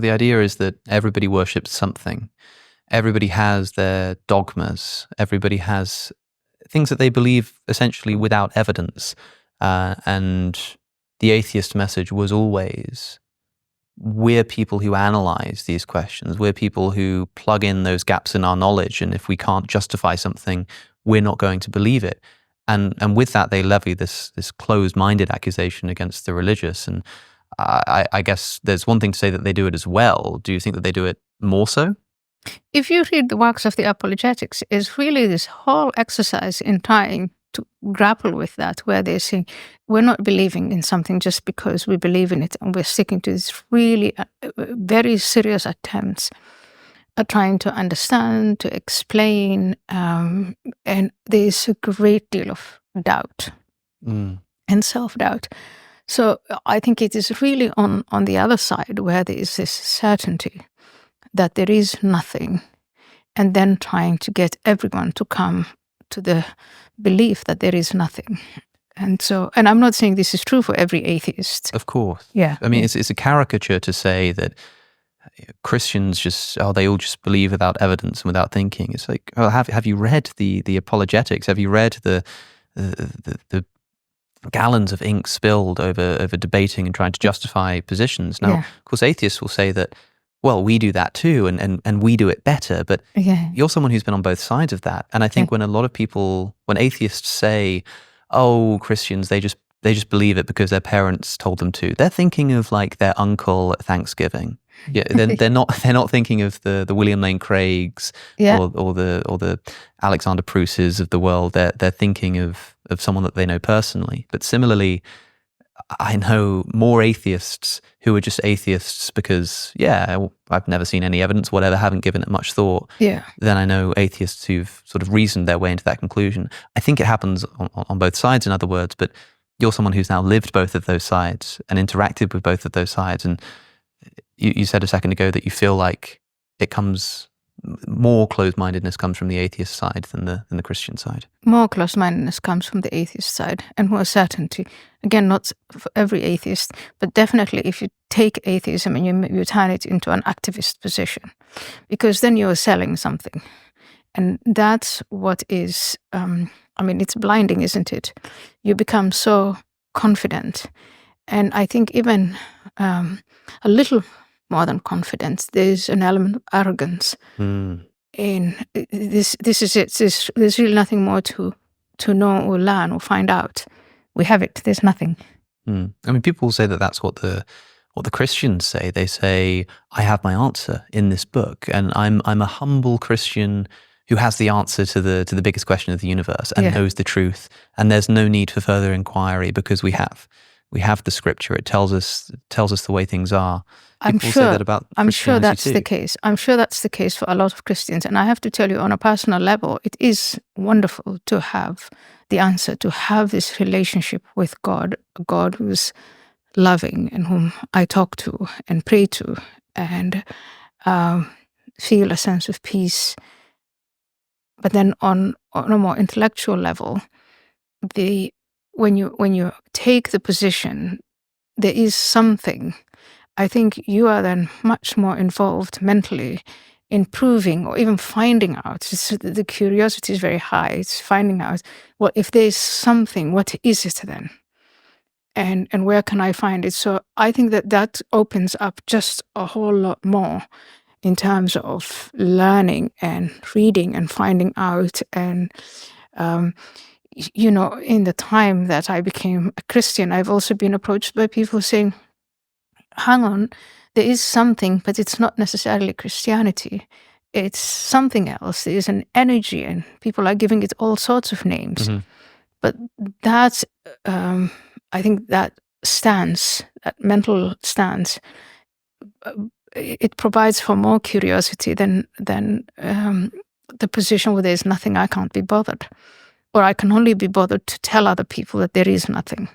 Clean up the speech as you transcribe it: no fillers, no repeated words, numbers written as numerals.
The idea is that everybody worships something. Everybody has their dogmas. Everybody has things that they believe essentially without evidence. And the atheist message was always, we're people who analyze these questions. We're people who plug in those gaps in our knowledge. And if we can't justify something, we're not going to believe it. And with that, they levy this closed-minded accusation against the religious. And I guess there's one thing to say that they do it as well. Do you think that they do it more so? If you read the works of the apologetics, it's really this whole exercise in trying to grapple with that, where they say we're not believing in something just because we believe in it, and we're sticking to this really very serious attempts at trying to understand, to explain, and there's a great deal of doubt and self-doubt. So I think it is really on the other side where there is this certainty that there is nothing, and then trying to get everyone to come to the belief that there is nothing. And I'm not saying this is true for every atheist. Of course. Yeah. I mean, it's a caricature to say that Christians they all just believe without evidence and without thinking. It's like, oh, have you read the apologetics? Have you read the gallons of ink spilled over debating and trying to justify positions? Now, of course, atheists will say that, well, we do that too, and we do it better. But you're someone who's been on both sides of that. And I think when atheists say, oh, Christians, they just believe it because their parents told them to, they're thinking of like their uncle at Thanksgiving. Yeah, they're not thinking of the William Lane Craigs or the Alexander Pruses of the world. They're thinking of someone that they know personally. But similarly, I know more atheists who are just atheists because, I've never seen any evidence, whatever, haven't given it much thought, than I know atheists who've sort of reasoned their way into that conclusion. I think it happens on both sides, in other words, but you're someone who's now lived both of those sides and interacted with both of those sides. And you said a second ago that you feel like more closed-mindedness comes from the atheist side than the Christian side. More closed-mindedness comes from the atheist side, and more certainty. Again, not for every atheist, but definitely if you take atheism and you turn it into an activist position, because then you're selling something. And that's what is, it's blinding, isn't it? You become so confident. And I think even a little more than confidence, there's an element of arrogance. And this is it. There's really nothing more to know or learn or find out. We have it. There's nothing. I mean, people say that that's what the Christians say. They say, I have my answer in this book, and I'm a humble Christian who has the answer to the biggest question of the universe and knows the truth, and there's no need for further inquiry because we have the scripture. It tells us the way things are. I'm sure that's the case. I'm sure that's the case for a lot of Christians. And I have to tell you, on a personal level, it is wonderful to have the answer, to have this relationship with God, a God who's loving and whom I talk to and pray to and feel a sense of peace. But then on a more intellectual level, when you take the position, there is something. I think you are then much more involved mentally in proving or even finding out. The curiosity is very high. It's finding out, well, if there's something, what is it then? And where can I find it? So I think that opens up just a whole lot more in terms of learning and reading and finding out. And, in the time that I became a Christian, I've also been approached by people saying, hang on, there is something, but it's not necessarily Christianity. It's something else. There is an energy, and people are giving it all sorts of names. But that's, I think that stance, that mental stance, it provides for more curiosity than the position where there's nothing, I can't be bothered. Or I can only be bothered to tell other people that there is nothing.